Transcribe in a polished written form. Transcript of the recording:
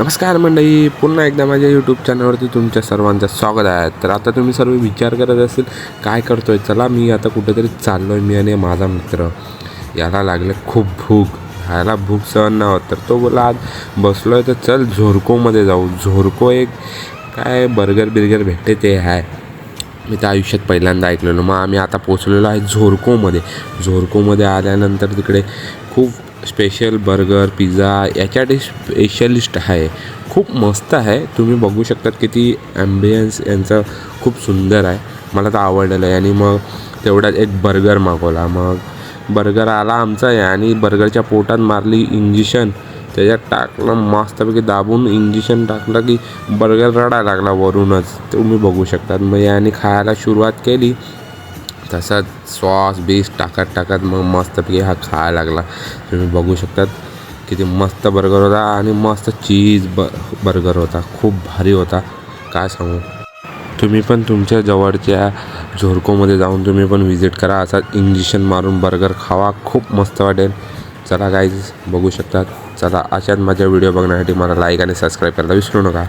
नमस्कार मंडळी, पुन्हा एकदा माझ्या यूट्यूब चॅनलवरती तुमच्या सर्वांचं स्वागत आहे. तर आता तुम्ही सर्व विचार करत असेल काय करतोय. चला, मी आता कुठेतरी चाललो आहे. मी आणि माझा मित्र, याला लागले खूप भूक. ह्याला भूक सहन नाही होत, तर तो बोला आज बसलो आहे तर चल झोरकोमध्ये जाऊ. झोरको एक काय बर्गर भेटते ते आहे. मी त्या आयुष्यात पहिल्यांदा ऐकलेलं. मग आम्ही आता पोचलेलो आहे झोरकोमध्ये आल्यानंतर तिकडे खूप स्पेशल बर्गर पिझ्झा याच्या स्पेशलिस्ट आहे. खूप मस्त आहे. तुम्ही बघू शकतात किती ॲम्बियन्स यांचं खूप सुंदर आहे. मला तर आवडलेलं आहे. आणि मग तेवढ्यात एक बर्गर मागवला. मग बर्गर आला आमचा आहे आणि बर्गरच्या पोटात मारली इंजेक्शन. त्याच्यात टाकलं मस्तपैकी दाबून इंजेक्शन टाकलं की बर्गर रडायला लागला वरूनच. तुम्ही बघू शकतात. मग याने खायला सुरुवात केली. तसंच सॉस बीस टाकत मग मस्तपैकी हा खायला लागला. तुम्ही बघू शकतात किती मस्त बर्गर होता आणि मस्त चीज बर्गर होता. खूप भारी होता, काय सांगू. तुम्ही पण तुमच्या जवळच्या झोरकोमध्ये जाऊन तुम्ही पण व्हिजिट करा. असा इंजेक्शन मारून बर्गर खावा, खूप मस्त वाटेल. चला गाईज, बघू शकतात. चला, अशाच माझ्या व्हिडिओ बघण्यासाठी मला लाईक आणि सबस्क्राईब करायला विसरू नका.